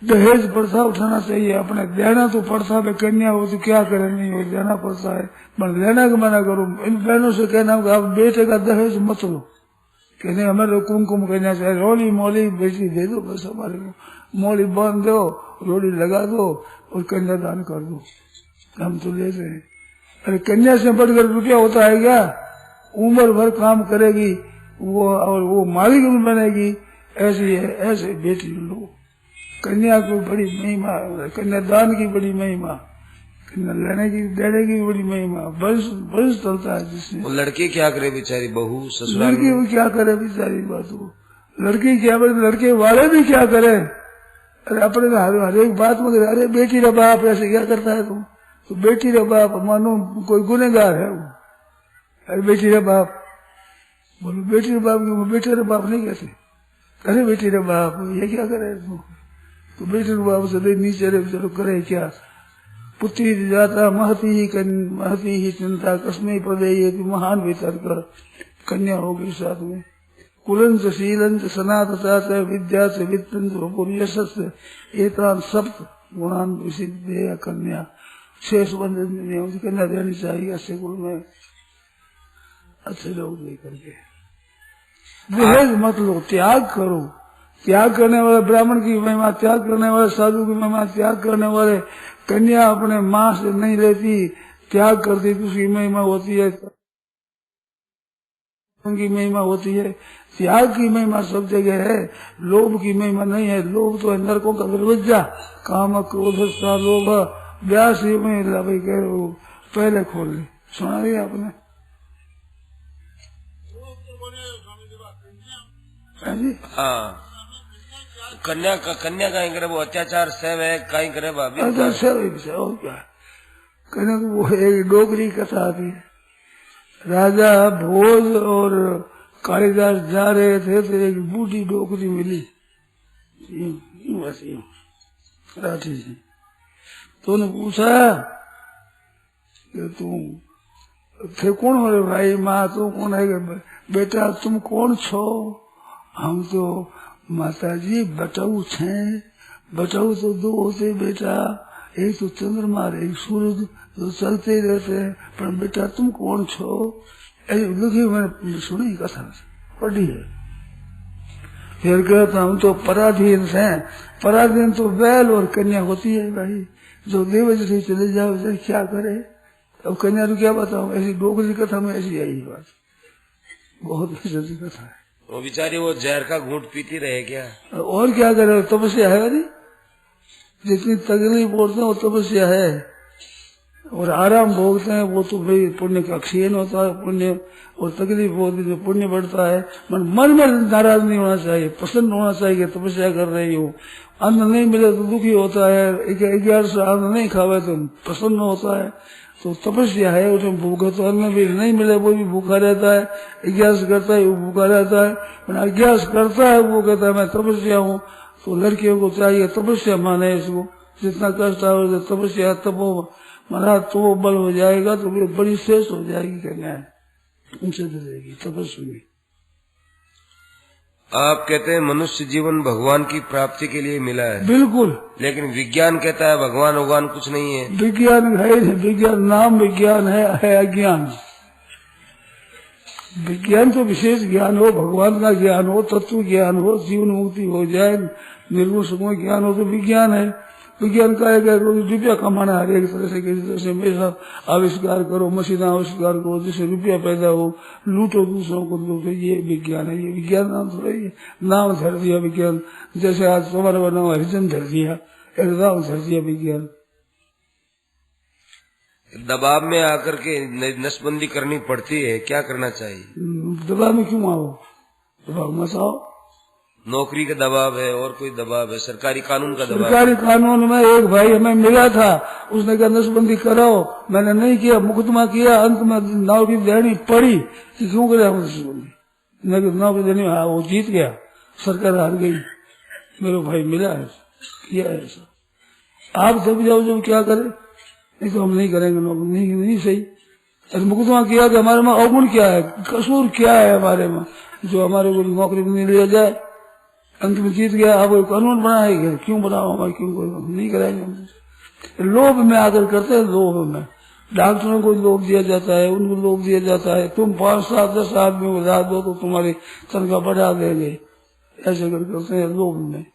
दहेज प्रथा उठाना चाहिए अपने, देना तो पड़ता है। कन्या हो तो क्या करे, नहीं हो देना पड़ता है, पर लेना का मना करो। इन बहनों से कहना आप बेटे का दहेज मत लो, कहने हमें कुमकुम कहना चाहिए। रोली मोली बेटी दे दो, बस हमारे को मोली बांध दो, रोली लगा दो और कन्यादान कर दो, हम तो ले रहे हैं। अरे कन्या से बढ़कर रुपया होता है क्या? उम्र भर काम करेगी वो और वो मालिक भी बनेगी। ऐसी है, ऐसे बेटी लो। कन्या को बड़ी महिमा, कन्यादान की बड़ी महिमा, कन्या लेने की देने की बड़ी महिमा, वंश चलता है जिसमें। वो लड़की क्या करे बेचारी, बहू ससुराल लड़की भी क्या करे बेचारी, बात हो लड़की क्या करे, लड़के वाले भी क्या करे। अरे अपने हर एक बात में अरे बेटी रे बाप ऐसे क्या करता है तुम, तो बेटी रे बाप मानो कोई गुनहगार है वो। अरे बेटी रे बाप बोलो, बेटी रे बाप बेटे रे बाप नहीं कहते। अरे बेटी रे बाप ये क्या करे तुम, तो बेटी रे बाप से नीचे रे चलो करे क्या। पुत्री जाता महती ही चिंता कस्मे पदे, ये महान वितर्क कन्या होगी साथ में। कुलंच शीलंच सनातता विद्या से वित्तंच एतान सप्त गुणान विसिद्ध कन्या। 6 कन्या देनी चाहिए अच्छे कुल में, अच्छे लोग दे करके। दहेज मत लो, त्याग करो। त्याग करने वाले ब्राह्मण की महिमा, त्याग करने वाले साधु की महिमा, त्याग करने वाले कन्या अपने माँ से नहीं लेती, त्याग करती तो उसकी महिमा होती है, उनकी महिमा होती है। त्याग की महिमा सब जगह है, लोभ की महिमा नहीं है। लोभ तो है नरकों का दरवाजा, काम क्रोध लोभ व्यास में भाई कह रहे हो पहले खोल ले। सुना दिया आपने? हाँ, कन्या कहीं करे वो अत्याचार सहव है, कहीं करे भाभी और क्या कहने को। वो एक डोगरी कथा आती है, राजा भोज और कालिदास जा रहे थे तो एक बूढ़ी डोकरी मिली राठी जी। तो उन्होंने पूछा कि तुम थे कौन हो रे भाई? माँ तू कौन है? बेटा तुम कौन छो? हम तो माता जी बटाऊ छे। बटाऊ तो दो होते बेटा, एक तो चंद्रमा एक सूरज तो चलते ही रहते हैं, पर बेटा तुम कौन छो? लिखी मैंने सुनी कथा पढ़ी है। फिर कहता हम तो पराधीन हैं। पराधीन तो बैल और कन्या होती है भाई, जो देवज से चले जाओ उसे क्या करे। अब कन्या तो क्या बताऊं, ऐसी डोगरी कथा में ऐसी आई बात, बहुत जल्दी कथा है। वो बेचारी वो जहर का घूंट पीती रहे क्या? और क्या करे, तपस्या है नहीं, जितनी तकलीफ बोलते हैं वो तपस्या है। और आराम भोगते हैं वो तो भाई पुण्य का क्षीण होता है, पुण्य और तकलीफ होती है पुण्य बढ़ता है। मन में नाराज नहीं होना चाहिए, प्रसन्न होना चाहिए। तपस्या कर रही हो, अन्न नहीं मिले तो दुखी होता है, 11 से अन्न नहीं खावे तो प्रसन्न होता है, तो तपस्या है। उसमें भूखा तो अन्न भी नहीं मिले वो भी भूखा रहता है, अज्ञास करता है वो भूखा रहता है। अज्ञास करता है वो कहता है मैं तपस्या हूँ। तो लड़कियों को चाहिए तपस्या माने इसको, जितना कष्ट है तपस्या तपो महाराज तो बल हो जाएगा तो बड़ी शेष हो जाएगी। कहना है उनसे डरेगी तपस्वी। आप कहते हैं मनुष्य जीवन भगवान की प्राप्ति के लिए मिला है, बिल्कुल। लेकिन विज्ञान कहता है भगवान कुछ नहीं है। विज्ञान है, विज्ञान नाम विज्ञान है अज्ञान। विज्ञान तो विशेष ज्ञान हो, भगवान का ज्ञान हो, तत्व ज्ञान हो, जीवन मुक्ति हो जाए, निर्गुण सुगुण ज्ञान हो तो विज्ञान है। विज्ञान का है रुपया कमाना है एक तरह से, किसी तरह से हमेशा आविष्कार करो, मशीन आविष्कार करो जिससे रुपया पैदा हो, लूटो दूसरों को लूटो, ये विज्ञान है। ये विज्ञान नाम थोड़ा ही नाम धर दिया विज्ञान। जैसे आज तुम्हारा नाम हरिजन धर दिया, नाम धर दिया विज्ञान। दबाव में आकर के नसबंदी करनी पड़ती है, क्या करना चाहिए? दबाव में क्यों आओ? दबाव मत आओ। नौकरी का दबाव है और कोई दबाव है, सरकारी कानून का दबाव। सरकारी कानून में एक भाई हमें मिला था, उसने कहा नसबंदी कराओ, मैंने नहीं किया, मुकदमा किया, अंत में नौकरी देनी पड़ी कि क्यों करे नसबंदी। नौकरी देनी वो जीत गया, सरकार हार गई। मेरे भाई मिला है, किया है ऐसा। आप जब जाओ जब क्या करे, नहीं तो हम नहीं करेंगे नौकरी, नहीं सही। अरे मुकदमा किया कि हमारे में अवगुण क्या है, कसूर क्या है हमारे में जो हमारे को नौकरी नहीं लिया जाए। अंत में जीत गया, आप कानून बनाएंगे, क्यों बनाओ हमारे, क्यों नहीं कराएंगे। लोभ में आकर करते हैं, लोभ में डॉक्टरों को लोभ दिया जाता है, उनको लोभ दिया जाता है, तुम 5, 7, 10 आदमी को बढ़ा दो तो तुम्हारी तनख्वाह बढ़ा देंगे, ऐसे करते हैं लोभ में।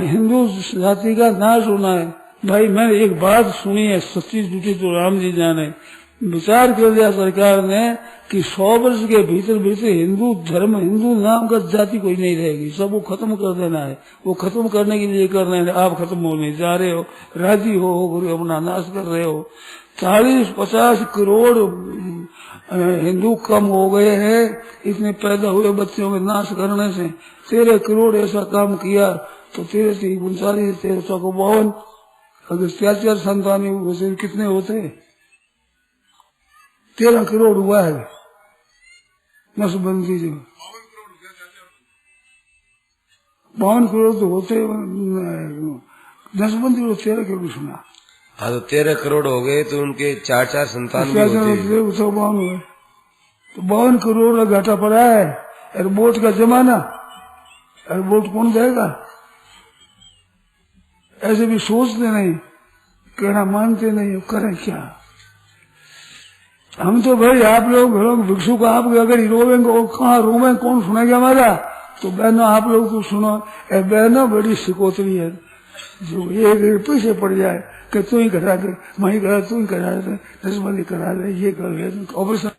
हिंदू जाति का नाश होना है भाई। मैंने एक बात सुनी है, सच्ची झूठी तो राम जी जाने। विचार कर दिया सरकार ने कि 100 वर्ष के भीतर भीतर हिंदू धर्म, हिंदू नाम का जाति कोई नहीं रहेगी, सब वो खत्म कर देना है। वो खत्म करने के लिए कर रहे हैं, आप खत्म होने जा रहे हो, राजी हो अपना नाश कर रहे हो। 40-50 करोड़ हिंदू कम हो गए हैं, इतने पैदा हुए बच्चों के नाश करने से। 13 करोड़ ऐसा काम किया तो 1339, 1352 अगर 4 संतान कितने होते, 13 करोड़ हुआ है नसबंदी जो। 52 करोड़ तो होते नसबंदी को 13 करोड़ सुना। हाँ तो 13 करोड़ हो गए तो उनके 4 संतान भी होते हैं। 52 हुए तो 52 करोड़ का घाटा पड़ा है। एयरपोर्ट का जमाना, एयरपोर्ट कौन देगा? ऐसे भी सोचते नहीं, कहना मानते नहीं, करें क्या। हम तो भाई आप लोग भिक्षु का आप अगर रोवेंगे और कहाँ रोवें, कौन सुनेगा हमारा? तो बहनों आप लोग तो सुनो, बहनों बड़ी सिकोतरी है, जो एक पीछे पड़ जाए कि तू ही करा दे, वही करा, तू ही करा दे, रसमली करा दे, ये कर ले, ऑपरेशन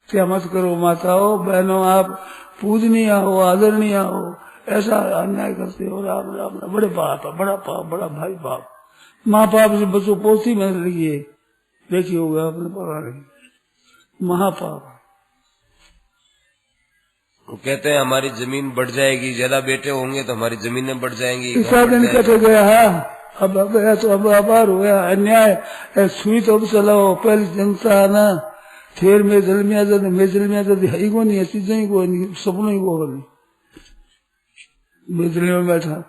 क्या मत करो। माताओं बहनों, आप पूजनीय हो, आदरणीय हो, ऐसा अन्याय करते हो, राम राम राम, बड़े पाप है, बड़ा पाप, बड़ा भाई पाप। माँ बाप से बच्चों पोती में लगी है, देखी होगा आपने, पढ़ा रही, महापाप। वो कहते हैं हमारी जमीन बढ़ जाएगी, ज्यादा बेटे होंगे तो हमारी जमीनें बढ़ जाएंगी। इतना दिन कटे गया है, अब गया तो अब आभार हो गया, अन्याय सुई तो अब चलाओ, पहले जनता है ना, फिर मैं जल में है को नहीं, चीजें ही को नहीं, सपनों ही को नहीं, बेजल में बैठा।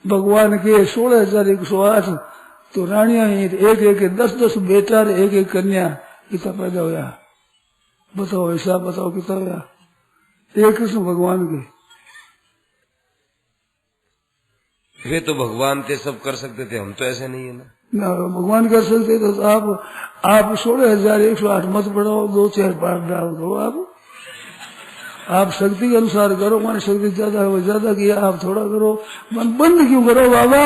भगवान के 16,108 तो रानियां ही, एक एक 10-10 बेटा, एक एक कन्या, कितना पैदा होया, बताओ हिसाब बताओ कितना होया, एक कृष्ण भगवान के। वे तो भगवान थे, सब कर सकते थे, हम तो ऐसे नहीं है ना। भगवान कर सकते तो आप 16,108 मत बढ़ाओ, 2-4 पाठ डाल दो, आप शक्ति के अनुसार करो, हमारी शक्ति ज्यादा है, ज्यादा किया, आप थोड़ा करो, बंद क्यों करो बाबा,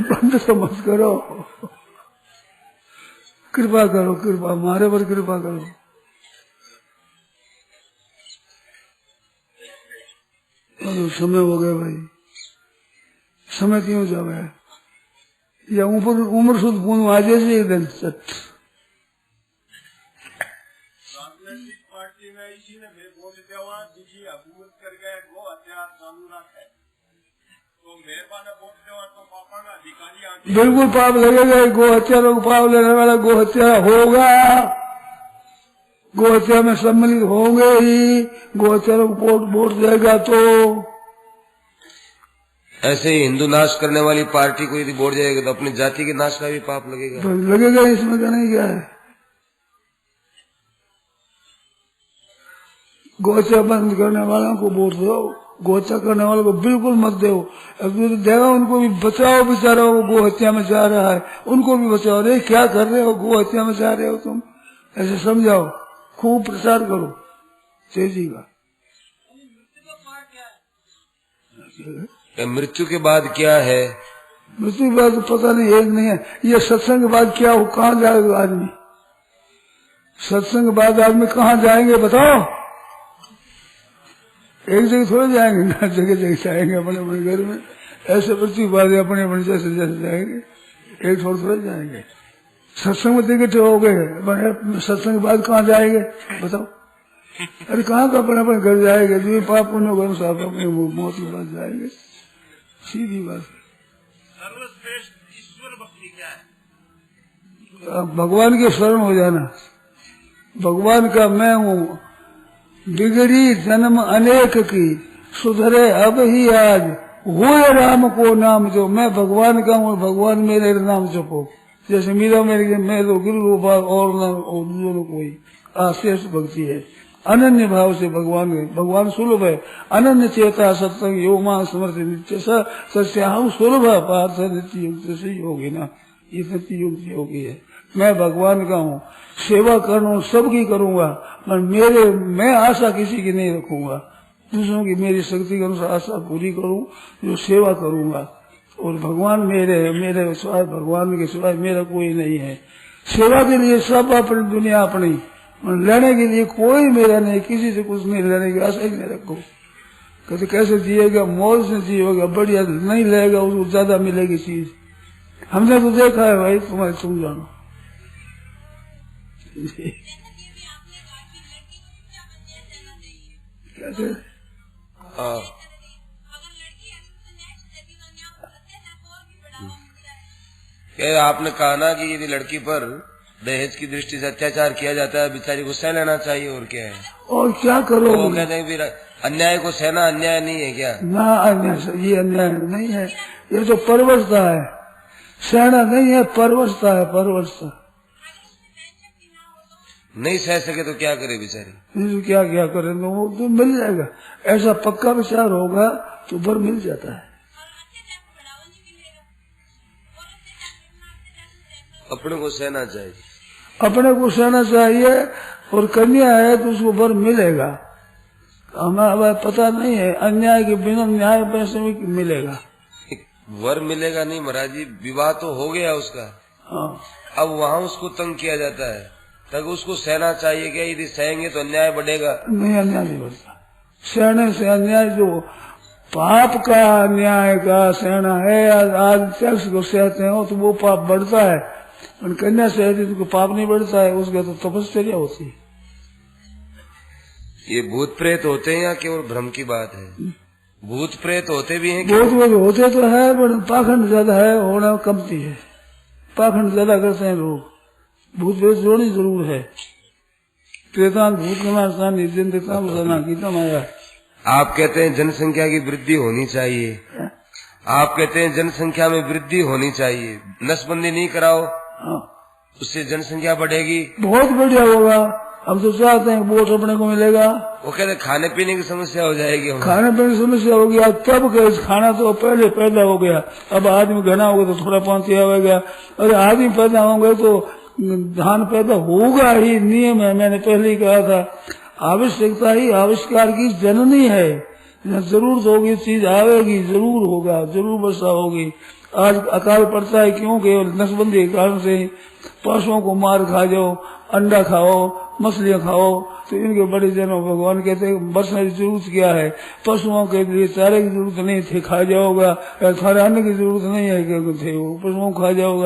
बंद तो मत करो, कृपा करो, कृपा हमारे पर कृपा करो। तो समय हो गया भाई, समय क्यों जावे, या उम्र सुध पूर्ण आ जाए एक दिन सच। पार्टी में इसी ने वोट देवा, दूसरी हुकूमत कर गए, वो हथियार चालू रखे, तो मेहरबान वोट देवा तो पापा का अधिकारी बिल्कुल पाप लगेगा, गो हत्या को पाप लेने वाला गो हत्या होगा, गो हत्या में सम्मिलित होंगे ही, गो हत्या को वोट देगा तो। ऐसे ही हिंदू नाश करने वाली पार्टी को यदि वोट जाएगा तो अपनी जाति के नाश का भी पाप लगेगा, तो लगेगा, इसमें कहना ही क्या है। गोहत्या बंद करने वालों को वोट दो, गोहत्या करने वालों को बिल्कुल मत दो, अब देगा उनको भी बचाओ, बेचारा वो गोहत्या में जा रहा है, उनको भी बचाओ। अरे क्या कर रहे हो, गोहत्या में जा रहे हो तुम, ऐसे समझाओ, खूब प्रचार करो तेजी का। मृत्यु के बाद क्या है, मृत्यु के बाद तो पता नहीं, एक नहीं है, ये सत्संग के बाद क्या हो, कहाँ जाएगा आदमी, सत्संग के बाद आदमी कहाँ जाएंगे बताओ, एक जगह थोड़े जाएंगे ना, जगह जगह जाएंगे अपने अपने घर में, ऐसे मृत्यु बाद अपने अपने जैसे जैसे जाएंगे, एक थोड़े जाएंगे। सत्संग में टिकट हो गए, सत्संग के बाद कहाँ जाएंगे बताओ, अरे कहाँ का अपने अपने घर जाएंगे, जो पाप पुण्य घर साहब अपने मौत के बाद जाएंगे, सीधी बात। सर्वश्रेष्ठ ईश्वर भक्ति क्या है, भगवान के शरण हो जाना, भगवान का मैं हूँ, बिगड़ी जन्म अनेक की, सुधरे अब ही आज, हुए राम को नाम जो, मैं भगवान का हूँ, भगवान मेरे नाम जपो, जैसे मीरा मेरे मैं तो गुरु गोपाल और न कोई, आश्रेष्ठ भक्ति है, अनन्य भाव से भगवान सुलभ है, अनन्य चेता सत्संग यो मां समर्थ नित्य सत्याहम सुलभ पार्थ नित्य युक्त से योगी ना, ये नित्य युक्त योगी है। मैं भगवान का हूँ, सेवा करूँ सबकी करूंगा, मैं आशा किसी की नहीं रखूंगा, दूसरों की मेरी शक्ति के अनुसार आशा पूरी करूँ, जो सेवा करूंगा, और भगवान मेरे है, मेरे सिवाय भगवान के सिवाय मेरा कोई नहीं है। सेवा के लिए सब अपनी दुनिया अपनी, लेने के लिए कोई मेरा नहीं, किसी से कुछ नहीं लेने की आशा ही नहीं रखो। कहते कैसे जिएगा, मौज से जिएगा, बढ़िया नहीं लेगा उसको ज्यादा मिलेगी चीज, हमने तो देखा है भाई, तुम जानो। क्या आपने कहा ना कि यदि लड़की पर दहेज की दृष्टि से अत्याचार किया जाता है, बेचारी को सह लेना चाहिए, और क्या है, और क्या करो। वो कहते हैं फिर अन्याय को सहना अन्याय नहीं है क्या, ना अन्याय, ये अन्याय नहीं है, ये तो परवशता है, सहना नहीं है, परवशता है, परवशता। नहीं सह सके तो क्या करे बेचारी, क्या क्या करेंगे, वो तो मिल जाएगा, ऐसा पक्का विचार होगा तो बर मिल जाता है। अपने को सहना चाहिए। अपने को सहना चाहिए, और कन्या है तो उसको वर मिलेगा। हमें पता नहीं है, अन्याय के बिना न्याय पैसे में मिलेगा। वर मिलेगा नहीं महाराज जी, विवाह तो हो गया उसका। हाँ। अब वहाँ उसको तंग किया जाता है, तब उसको सहना चाहिए क्या? यदि सहेंगे तो अन्याय बढ़ेगा। नहीं, अन्याय नहीं बढ़ता। सहने से अन्याय, जो पाप का अन्याय का सहना है, आज टैक्स को सहते हो तो वो पाप बढ़ता है, और कन्या सहती तो पाप नहीं बढ़ता है, उसका तो तपस्या होती है। ये भूत प्रेत होते हैं या केवल भ्रम की बात है? भूत प्रेत होते भी हैं? बहुत होते तो है, पर पाखंड ज्यादा है, होना कमती है। पाखंड ज्यादा करते हैं लोग। भूत प्रेत जोड़नी जरूर है। प्रेतांत भूत गीता माया। आप कहते हैं जनसंख्या की वृद्धि होनी चाहिए, आप कहते हैं जनसंख्या में वृद्धि होनी चाहिए, नसबंदी नहीं कराओ। हाँ। उससे जनसंख्या बढ़ेगी। बहुत बढ़िया होगा। हम तो चाहते हैं वोट अपने को मिलेगा। वो कहते हैं खाने पीने की समस्या हो जाएगी। खाने पीने की समस्या हो गया तब खाना तो पहले पैदा हो गया, अब आदमी घना हो गया तो थोड़ा पांति आवेगा। अरे आदमी पैदा होंगे तो धान पैदा होगा ही, नियम है। मैंने पहले ही कहा था, आवश्यकता ही आविष्कार की जननी है। जरूरत होगी चीज आवेगी, जरूर होगा, जरूर वर्षा होगी। आज अकाल पड़ता है क्यों? केवल नसबंदी के कारण से। पशुओं को मार खा जाओ, अंडा खाओ, मछलियां खाओ, तो इनके बड़े जनों भगवान कहते हैं वर्षा की जरूरत क्या है? पशुओं के लिए चारे की जरूरत नहीं थी, खा जाओगा। खाने की जरूरत नहीं है, पशुओं को खा जाओगा।